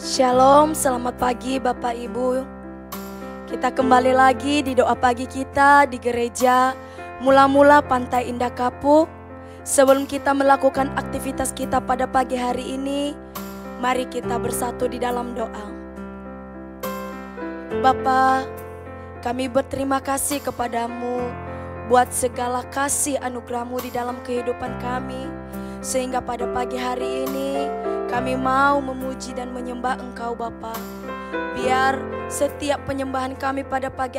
Shalom, selamat pagi Bapak Ibu. Kita kembali lagi di doa pagi kita di gereja Mula-Mula Pantai Indah Kapuk. Sebelum kita melakukan aktivitas kita pada pagi hari ini, mari kita bersatu di dalam doa. Bapa, kami berterima kasih kepadamu buat segala kasih anugerah-Mu di dalam kehidupan kami. Sehingga pada pagi hari ini kami mau memuji dan menyembah Engkau Bapa. Biar setiap penyembahan kami pada pagi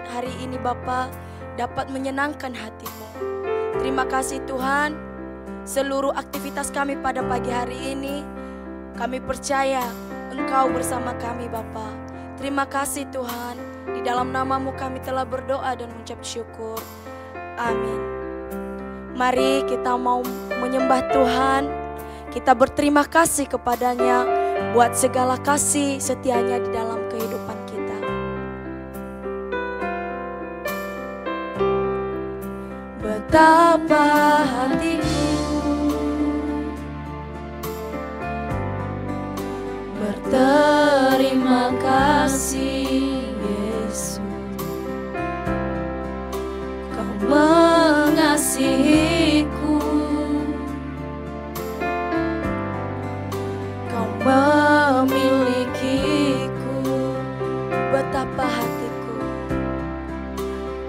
hari ini Bapa dapat menyenangkan hati-Mu. Terima kasih Tuhan, seluruh aktivitas kami pada pagi hari ini kami percaya Engkau bersama kami Bapa. Terima kasih Tuhan, di dalam nama-Mu kami telah berdoa dan mengucap syukur. Amin. Mari kita mau menyembah Tuhan. Kita berterima kasih kepadanya buat segala kasih setianya di dalam kehidupan kita. Betapa hatiku berterima kasih Yesus, Kau mengasihiku, Kau memilikiku. Betapa hatiku,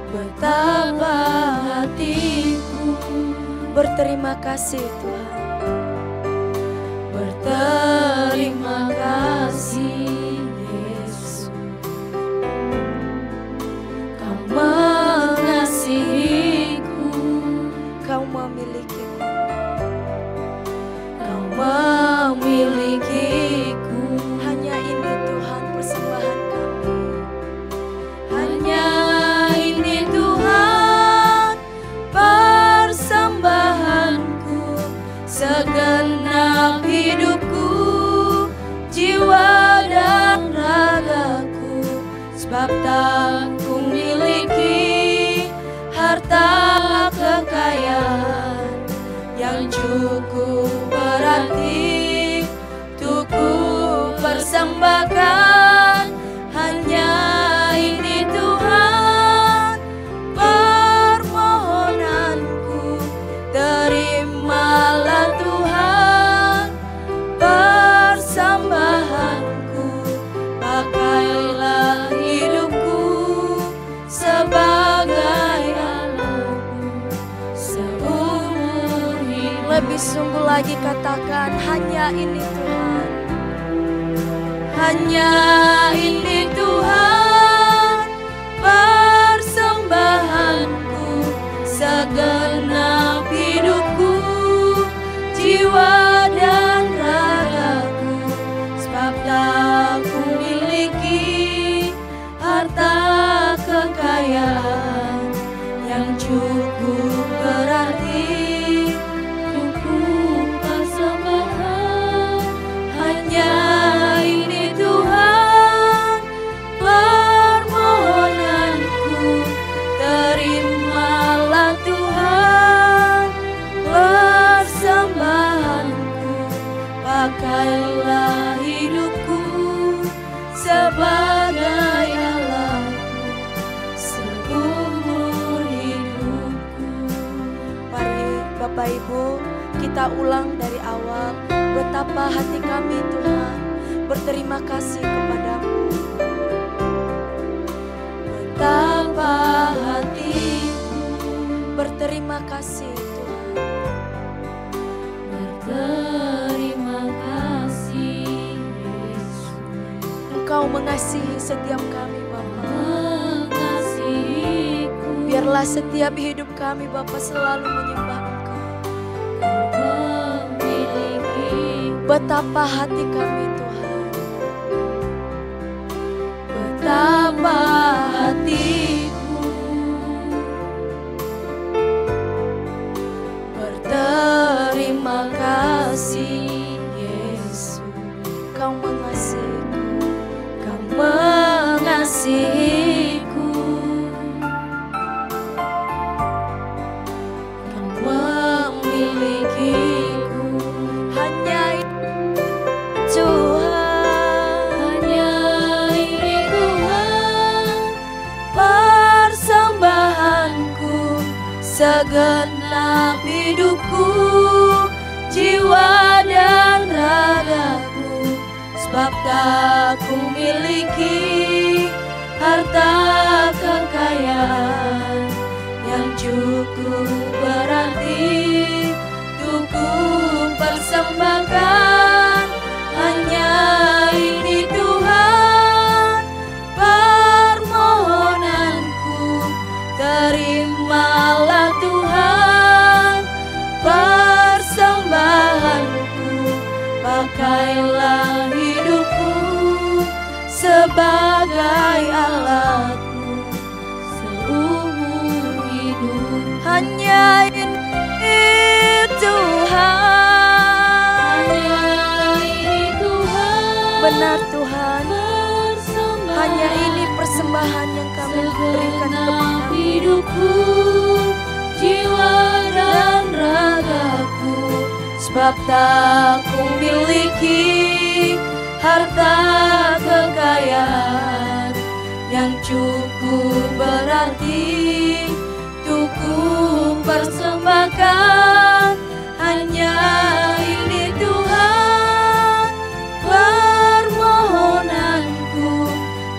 betapa hatiku berterima kasih Tuhan. Berterima kasih Yesus, Kau mengasihiku, Kau memilikiku, Kau memilikiku. Hanya ini Tuhan persembahan kami. Hanya ini Tuhan persembahanku, segenap hidupku, jiwa dan ragaku. Sebab tak ku miliki harta kekayaan yang cukup berarti untuk ku persembahkan. Hanya ini Tuhan permohonanku, terimalah Tuhan persembahanku. Pakailah hidupku sebagai alatmu seumur hidup. Lebih sungguh lagi katakan, hanya ini Tuhan. Hanya ini Tuhan persembahanku, segenap hidupku, jiwa dan ragaku. Sebab tak ku miliki harta kekayaan yang cukup berarti untuk persembahkan. Hanya ini Tuhan permohonanku, terimalah Tuhan persembahanku. Pakailah hidupku sebagai alatmu seumur hidupku. Mari Bapak Ibu kita ulang dari awal. Betapa hati kami Tuhan berterima kasih kepadamu. Betapa hatiku berterima kasih Tuhan. Berterima kasih Yesus, Engkau mengasihi setiap kami Bapa. Mengasihiku. Biarlah setiap hidup kami Bapa selalu menyembah Engkau. Betapa hati kami Tuhan, betapa hatiku berterima kasih Yesus, Kau mengasihiku, Kau mengasihiku, Kau memilikiku. Hanya Tuhan segenap hidupku, jiwa dan ragaku, sebab tak ku miliki harta kekayaan yang cukup berarti untuk ku persembahkan. Hanya ini Tuhan permohonanku, terimalah Tuhan persembahanku, pakailah hidupku sebagai alatmu seumur hidup. Hanya ini Tuhan, hanya ini Tuhan, benar Tuhan, hanya ini persembahan yang kami berikan kepada hidupku, jiwa dan ragaku, sebab tak ku miliki harta kekayaan yang cukup berarti untuk ku persembahkan. Hanya ini Tuhan permohonanku,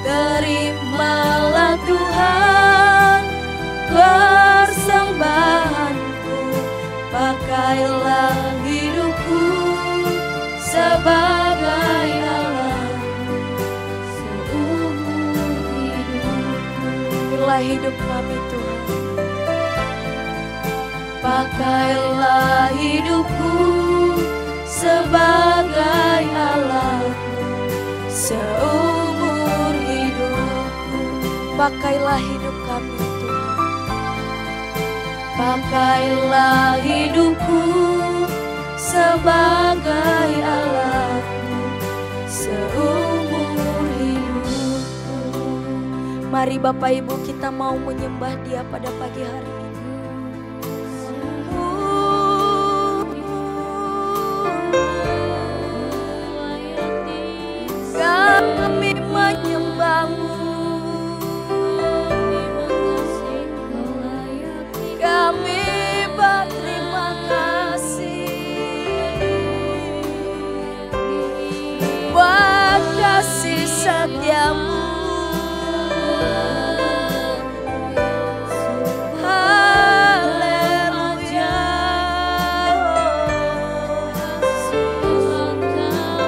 terimalah Tuhan persembahanku, pakailah hidupku sebagai alatmu seumur hidupku. Inilah hidup kami Tuhan, pakailah hidupku sebagai alatmu seumur hidupku. Pakailah hidup kami Tuhan, pakailah hidupku sebagai alatmu seumur hidupku. Mari Bapak Ibu kita mau menyembah Dia pada pagi hari ini. Kami menyembah-Mu, kami berterima kasih buat kasih setia-Mu. Haleluya,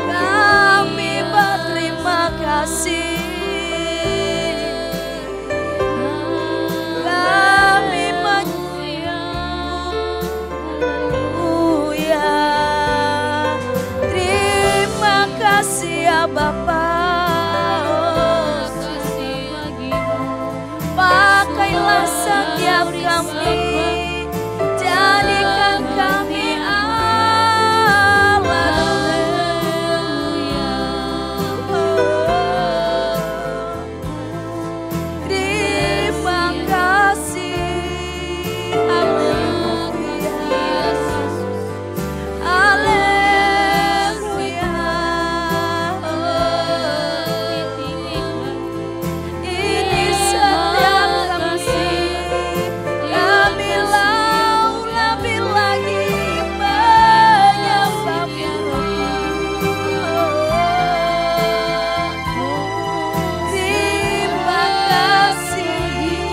kami berterima kasih, kami Haleluya. Terima kasih ya Bapa, pakailah setiap kami, jadikan kami terima kasih. Haleluya, ini setiap kami, kami lebih lagi menyembah-Mu. Terima kasih,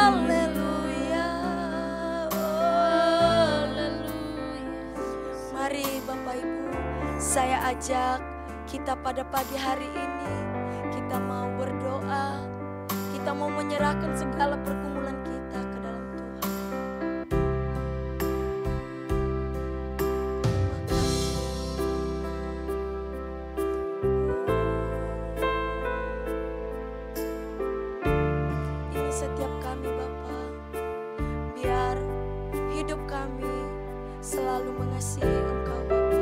haleluya. Mari Bapak Ibu, saya ajak kita pada pagi hari ini, kita mau berdoa, kita mau menyerahkan segala pergumulan kita ke dalam Tuhan. Ini setiap kami Bapa, biar hidup kami selalu mengasihi Engkau Bapa.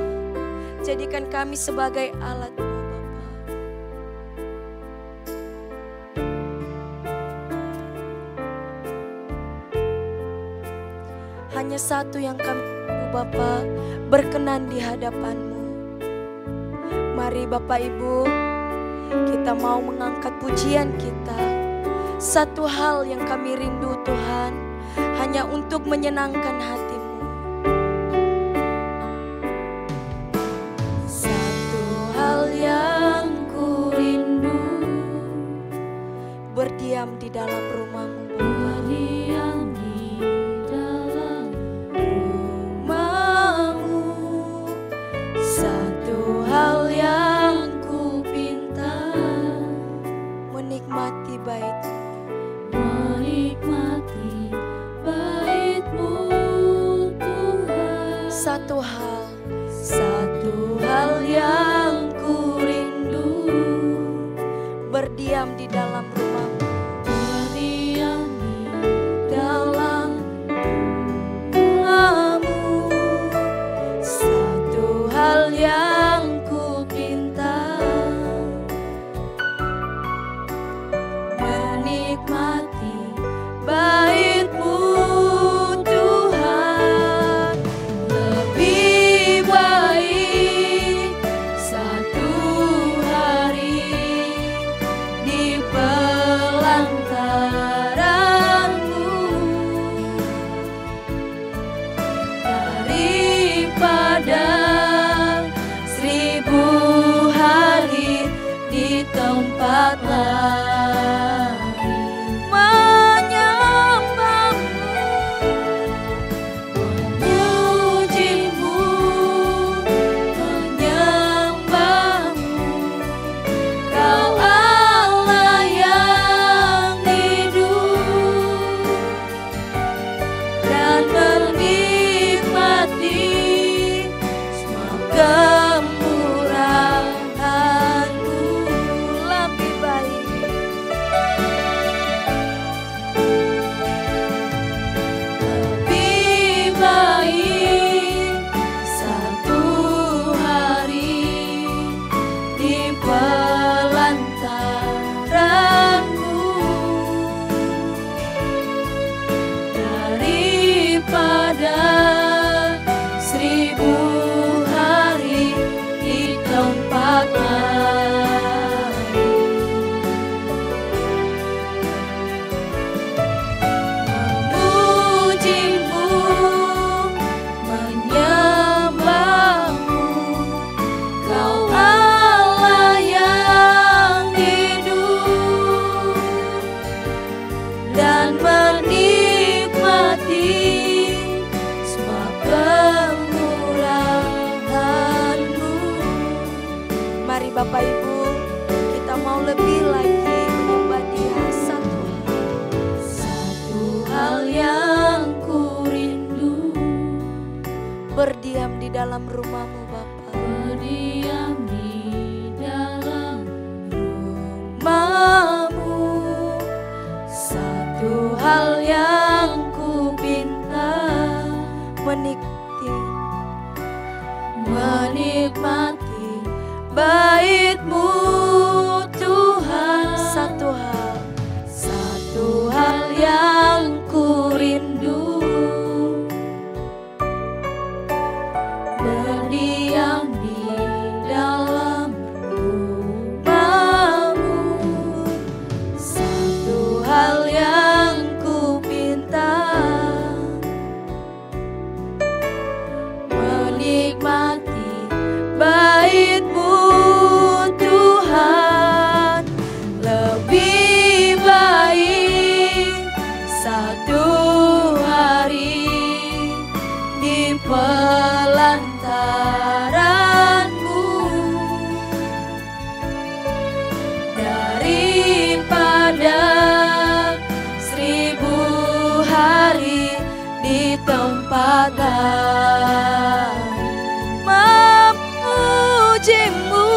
Jadikan kami sebagai alat-Mu Bapa. Hanya satu yang kami Bapa, berkenan di hadapan-Mu. Mari Bapak Ibu, kita mau mengangkat pujian kita. Satu hal yang kami rindu Tuhan, hanya untuk menyenangkan hati-Mu. Satu hal yang ku rindu, berdiam di dalam rumah-Mu, berdiam di dalam rumah-Mu. Satu hal yang ku pinta, menikmati bait-Mu, menikmati bait-Mu Tuhan. Satu hal yang ku rindu, berdiam di dalam rumah-Mu, berdiam di dalam rumah-Mu. Satu hal yang ku pinta, menikmati bait-Mu Tuhan. Lebih baik satu hari di pelantaran-Mu daripada 1000 hari di tempat lain. Bapak Ibu, kita mau lebih lagi menyembah Dia. Satu hal yang ku rindu, berdiam di dalam rumah-Mu Bapa, berdiam di dalam rumah-Mu. Satu hal yang ku pinta, menikmati bait-Mu Tuhan. Satu hal yang ku rindu, berdiam di dalam rumah-Mu. Satu hal yang ku pinta, menikmati bait-Mu Tuhan. Lebih baik satu hari di pelantaran-Mu daripada 1000 hari di tempat lain. Memuji-Mu,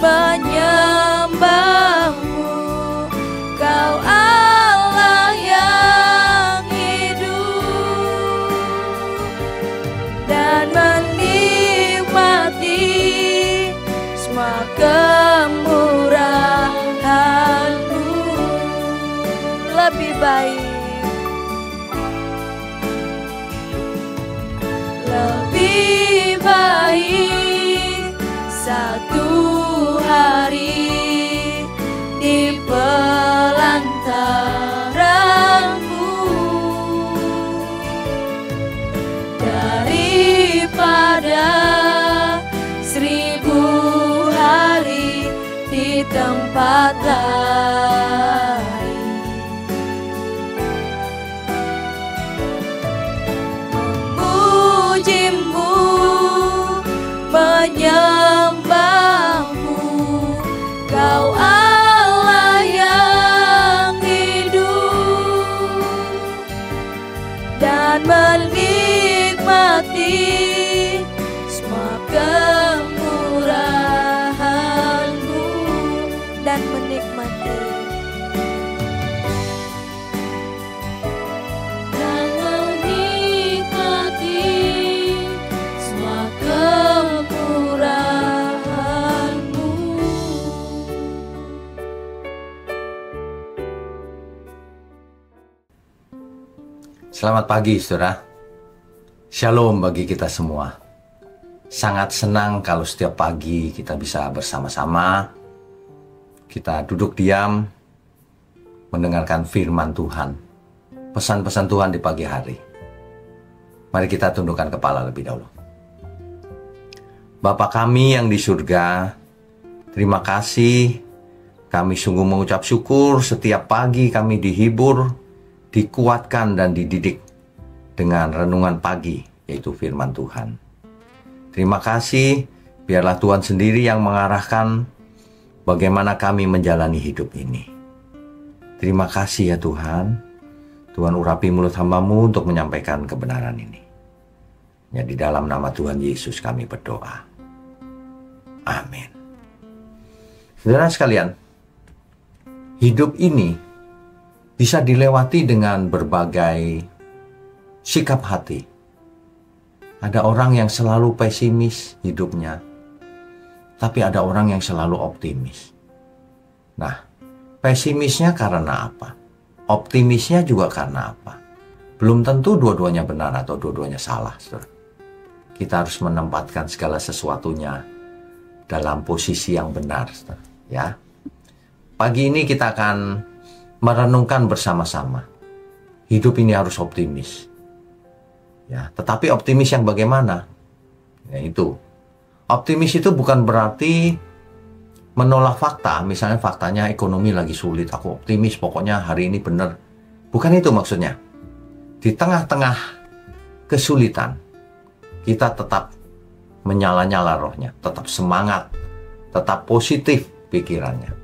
menyembah-Mu, Kau Allah yang hidup, dan menikmati semua kemurahan-Mu. Lebih baik tempat lain. Memujimu, menyembahmu, Kau Allah yang hidup, dan menikmati semua kemurahan-Mu, dan menikmati semua kemurahan-Mu. Selamat pagi, saudara. Shalom bagi kita semua. Sangat senang kalau setiap pagi kita bisa bersama-sama. Kita duduk diam, mendengarkan firman Tuhan. Pesan-pesan Tuhan di pagi hari. Mari kita tundukkan kepala lebih dahulu. Bapa kami yang di surga, terima kasih. Kami sungguh mengucap syukur setiap pagi kami dihibur, dikuatkan dan dididik dengan renungan pagi, yaitu firman Tuhan. Terima kasih, biarlah Tuhan sendiri yang mengarahkan bagaimana kami menjalani hidup ini. Terima kasih ya Tuhan. Tuhan urapi mulut hamba-Mu untuk menyampaikan kebenaran ini. Ya, di dalam nama Tuhan Yesus kami berdoa. Amin. Saudara sekalian, hidup ini bisa dilewati dengan berbagai sikap hati. Ada orang yang selalu pesimis hidupnya, tapi ada orang yang selalu optimis. Nah, pesimisnya karena apa? Optimisnya juga karena apa? Belum tentu dua-duanya benar atau dua-duanya salah, saudara. Kita harus menempatkan segala sesuatunya dalam posisi yang benar, saudara. Ya. Pagi ini kita akan merenungkan bersama-sama. Hidup ini harus optimis. Ya, tetapi optimis yang bagaimana? Ya, itu. Optimis itu bukan berarti menolak fakta. Misalnya faktanya ekonomi lagi sulit, aku optimis pokoknya hari ini benar. Bukan itu maksudnya. Di tengah-tengah kesulitan, kita tetap menyala-nyala rohnya, tetap semangat, tetap positif pikirannya.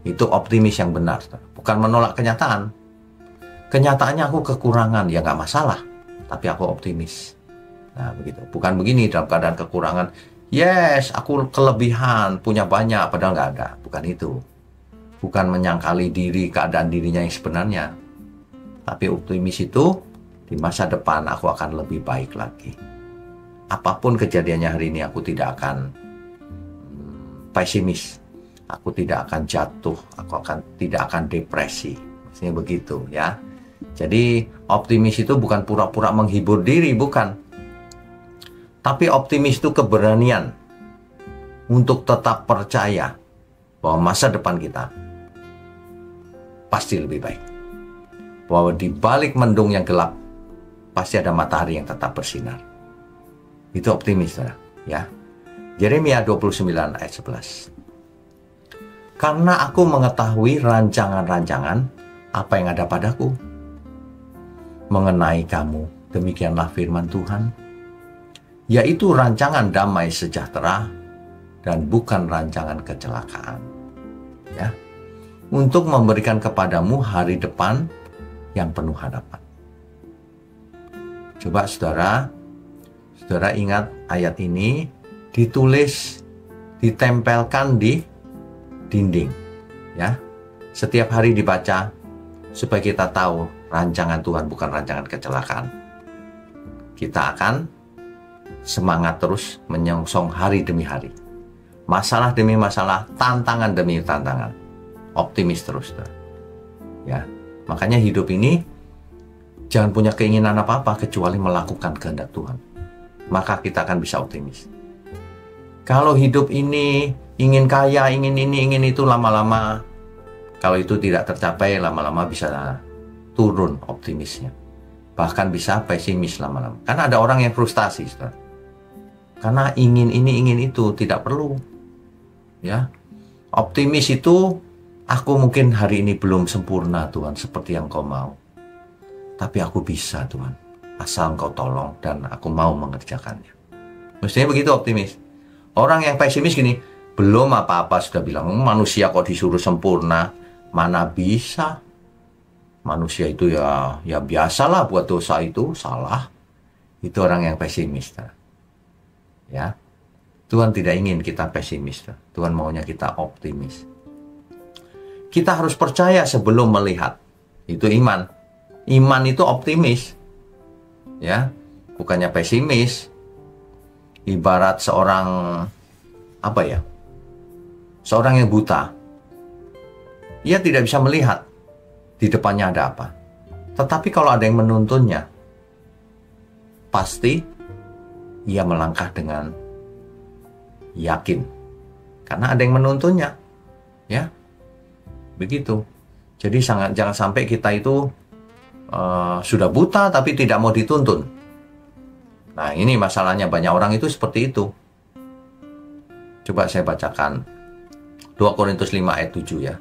Itu optimis yang benar, bukan menolak kenyataan. Kenyataannya aku kekurangan, ya nggak masalah, tapi aku optimis. Nah begitu, bukan begini dalam keadaan kekurangan. Yes, aku kelebihan, punya banyak, padahal nggak ada. Bukan itu. Bukan menyangkali diri, keadaan dirinya yang sebenarnya. Tapi optimis itu, di masa depan aku akan lebih baik lagi. Apapun kejadiannya hari ini, aku tidak akan pesimis. Aku tidak akan jatuh, tidak akan depresi. Maksudnya begitu ya. Jadi optimis itu bukan pura-pura menghibur diri, bukan. Tapi optimis itu keberanian untuk tetap percaya bahwa masa depan kita pasti lebih baik. Bahwa di balik mendung yang gelap pasti ada matahari yang tetap bersinar. Itu optimis, saudara, ya. Yeremia 29 ayat 11. Karena aku mengetahui rancangan-rancangan apa yang ada padaku mengenai kamu, demikianlah firman Tuhan, yaitu rancangan damai sejahtera dan bukan rancangan kecelakaan. Ya, untuk memberikan kepadamu hari depan yang penuh harapan. Coba saudara ingat ayat ini ditulis, ditempelkan di dinding, ya. Setiap hari dibaca supaya kita tahu rancangan Tuhan bukan rancangan kecelakaan. Kita akan semangat terus menyongsong hari demi hari, masalah demi masalah, tantangan demi tantangan, optimis terus, ya. Makanya hidup ini jangan punya keinginan apa-apa kecuali melakukan kehendak Tuhan, maka kita akan bisa optimis. Kalau hidup ini ingin kaya, ingin ini, ingin itu, lama-lama kalau itu tidak tercapai, lama-lama bisa turun optimisnya. Bahkan bisa pesimis lama-lama. Karena ada orang yang frustasi, saudara. Karena ingin ini, ingin itu, tidak perlu. Ya, optimis itu Aku mungkin hari ini belum sempurna Tuhan seperti yang Kau mau. Tapi aku bisa Tuhan, asal Engkau tolong dan aku mau mengerjakannya. Mestinya begitu optimis. Orang yang pesimis gini, belum apa-apa sudah bilang, manusia kok disuruh sempurna. Mana bisa. Manusia itu ya biasalah buat dosa itu, salah. Itu orang yang pesimis. Ya. Tuhan tidak ingin kita pesimis. Tuhan maunya kita optimis. Kita harus percaya sebelum melihat. Itu iman. Iman itu optimis. Ya, bukannya pesimis. Ibarat seorang seorang yang buta. Ia tidak bisa melihat di depannya ada apa. Tetapi kalau ada yang menuntunnya, pasti ia melangkah dengan yakin. Karena ada yang menuntunnya. Ya. Begitu. Jadi jangan sampai kita itu sudah buta tapi tidak mau dituntun. Nah, ini masalahnya, banyak orang itu seperti itu. Coba saya bacakan 2 Korintus 5 ayat 7 ya.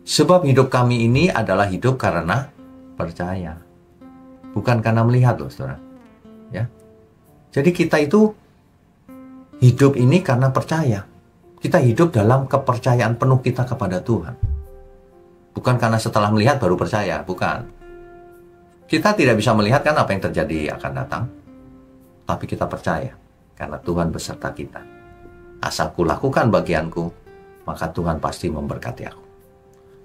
Sebab hidup kami ini adalah hidup karena percaya, bukan karena melihat loh, saudara. Ya. Jadi kita itu hidup ini karena percaya. Kita hidup dalam kepercayaan penuh kita kepada Tuhan. Bukan karena setelah melihat baru percaya, bukan. Kita tidak bisa melihat kan apa yang terjadi akan datang. Tapi kita percaya, karena Tuhan beserta kita. Asal kulakukan bagianku, maka Tuhan pasti memberkati aku.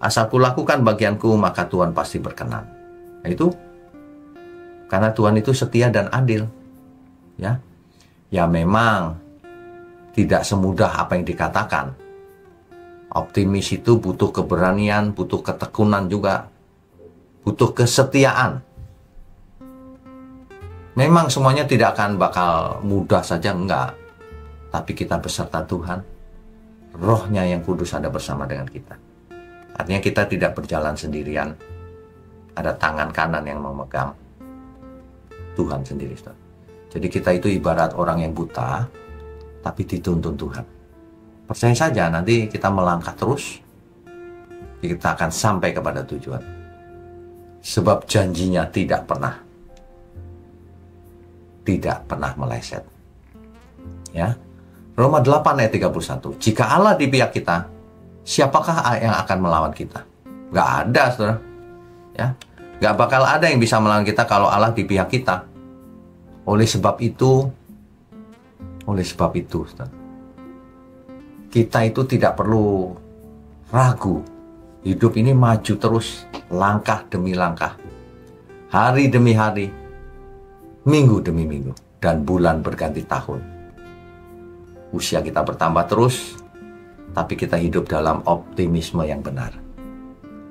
Asal kulakukan bagianku, maka Tuhan pasti berkenan. Nah itu, karena Tuhan itu setia dan adil. Ya memang, tidak semudah apa yang dikatakan. Optimis itu butuh keberanian, butuh ketekunan juga. Butuh kesetiaan. Memang semuanya tidak akan bakal mudah saja, enggak. Tapi kita beserta Tuhan. Rohnya yang kudus ada bersama dengan kita. Artinya kita tidak berjalan sendirian. Ada tangan kanan yang memegang Tuhan sendiri. Jadi kita itu ibarat orang yang buta, tapi dituntun Tuhan. Percaya saja, nanti kita melangkah terus, kita akan sampai kepada tujuan. Sebab janjinya tidak pernah meleset. Ya. Roma 8 ayat 31. Jika Allah di pihak kita, siapakah yang akan melawan kita? Gak ada, saudara. Ya. Gak bakal ada yang bisa melawan kita kalau Allah di pihak kita. Oleh sebab itu, saudara, kita itu tidak perlu ragu. Hidup ini maju terus, langkah demi langkah, hari demi hari, minggu demi minggu, dan bulan berganti tahun. Usia kita bertambah terus, tapi kita hidup dalam optimisme yang benar.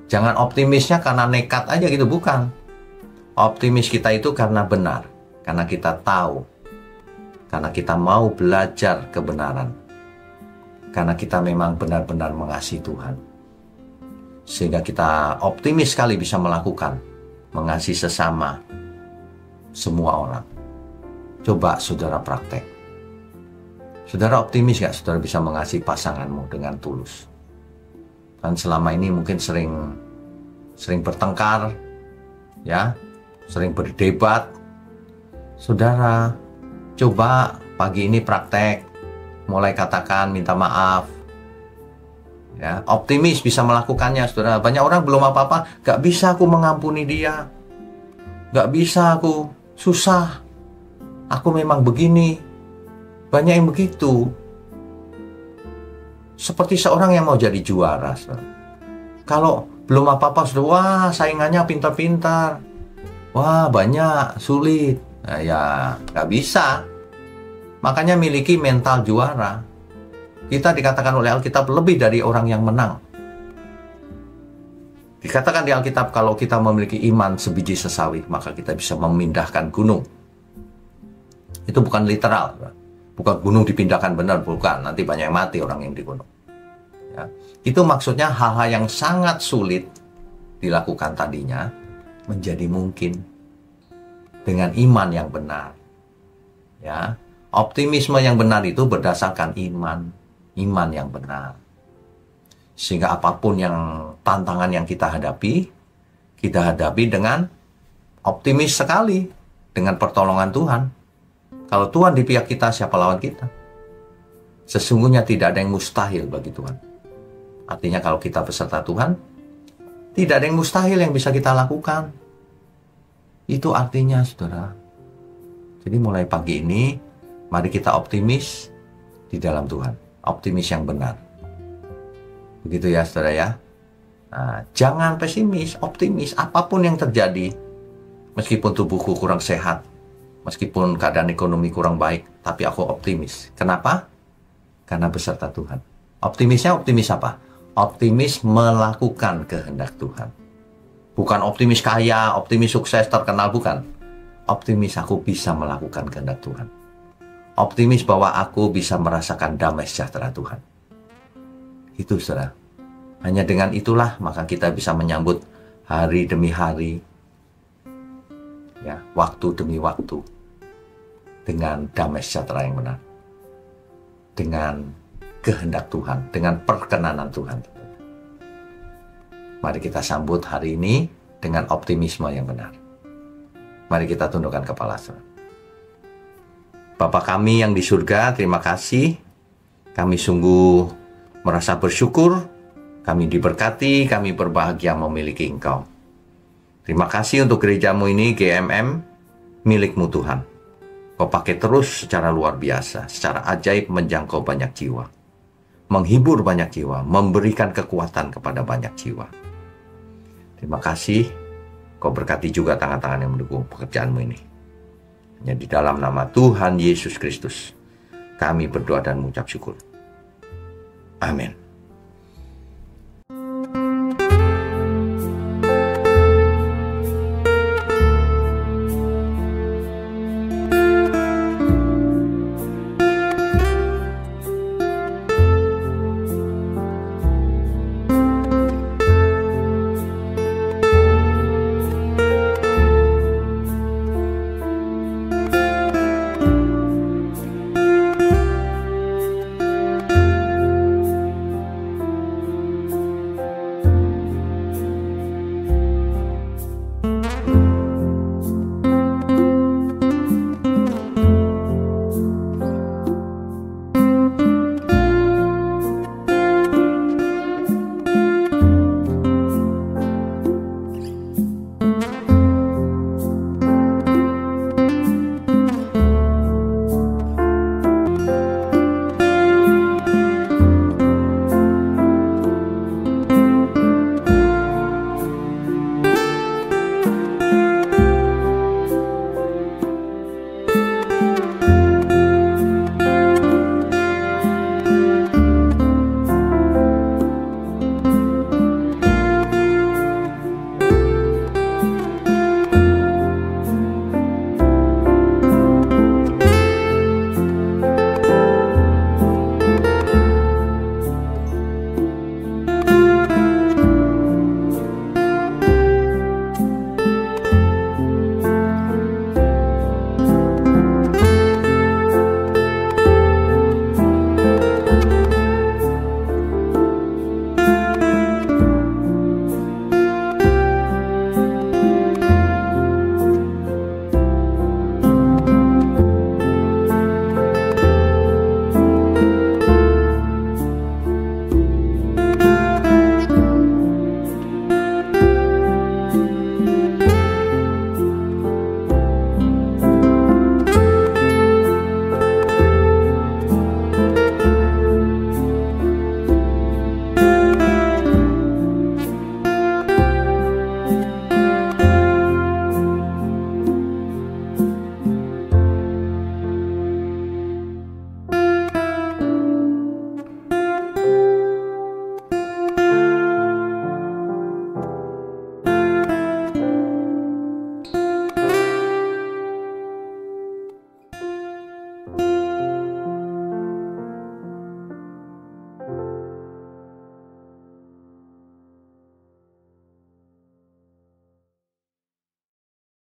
Jangan optimisnya karena nekat aja gitu, bukan. Optimis kita itu karena benar, karena kita tahu, karena kita mau belajar kebenaran, karena kita memang benar-benar mengasihi Tuhan. Sehingga kita optimis sekali bisa melakukan, mengasihi sesama, semua orang. Coba saudara praktek. Saudara optimis gak saudara bisa mengasihi pasanganmu dengan tulus? Kan selama ini mungkin sering bertengkar, ya, sering berdebat. Saudara, coba pagi ini praktek, mulai katakan minta maaf. Ya, optimis bisa melakukannya, saudara. Banyak orang belum apa-apa, gak bisa aku mengampuni dia, gak bisa aku, susah, aku memang begini. Banyak yang begitu. Seperti seorang yang mau jadi juara, saudara. Kalau belum apa-apa, saudara, wah saingannya pintar-pintar, wah banyak, sulit. Nah, ya gak bisa. Makanya miliki mental juara. Kita dikatakan oleh Alkitab lebih dari orang yang menang. Dikatakan di Alkitab kalau kita memiliki iman sebiji sesawi, maka kita bisa memindahkan gunung. Itu bukan literal. Bukan gunung dipindahkan benar, bukan. Nanti banyak yang mati orang yang di gunung. Ya. Itu maksudnya hal-hal yang sangat sulit dilakukan tadinya menjadi mungkin dengan iman yang benar. Ya. Optimisme yang benar itu berdasarkan iman yang benar. Sehingga apapun yang tantangan yang kita hadapi dengan optimis sekali, dengan pertolongan Tuhan. Kalau Tuhan di pihak kita, siapa lawan kita? Sesungguhnya tidak ada yang mustahil bagi Tuhan. Artinya kalau kita beserta Tuhan, tidak ada yang mustahil yang bisa kita lakukan. Itu artinya, saudara. Jadi mulai pagi ini, mari kita optimis di dalam Tuhan. Optimis yang benar. Begitu ya, saudara ya. Nah, jangan pesimis, optimis. Apapun yang terjadi, meskipun tubuhku kurang sehat, meskipun keadaan ekonomi kurang baik, tapi aku optimis. Kenapa? Karena beserta Tuhan. Optimisnya optimis apa? Optimis melakukan kehendak Tuhan. Bukan optimis kaya, optimis sukses, terkenal, bukan. Optimis aku bisa melakukan kehendak Tuhan. Optimis bahwa aku bisa merasakan damai sejahtera Tuhan. Itu, saudara. Hanya dengan itulah maka kita bisa menyambut hari demi hari, ya, waktu demi waktu, dengan damai sejahtera yang benar, dengan kehendak Tuhan, dengan perkenanan Tuhan. Mari kita sambut hari ini dengan optimisme yang benar. Mari kita tundukkan kepala, saudara. Bapa kami yang di surga, terima kasih. Kami sungguh merasa bersyukur, kami diberkati, kami berbahagia memiliki Engkau. Terima kasih untuk gerejamu ini, GMM, milikmu Tuhan. Kau pakai terus secara luar biasa, secara ajaib menjangkau banyak jiwa. Menghibur banyak jiwa, memberikan kekuatan kepada banyak jiwa. Terima kasih, Kau berkati juga tangan-tangan yang mendukung pekerjaanmu ini. Hanya di dalam nama Tuhan Yesus Kristus, kami berdoa dan mengucap syukur. Amin.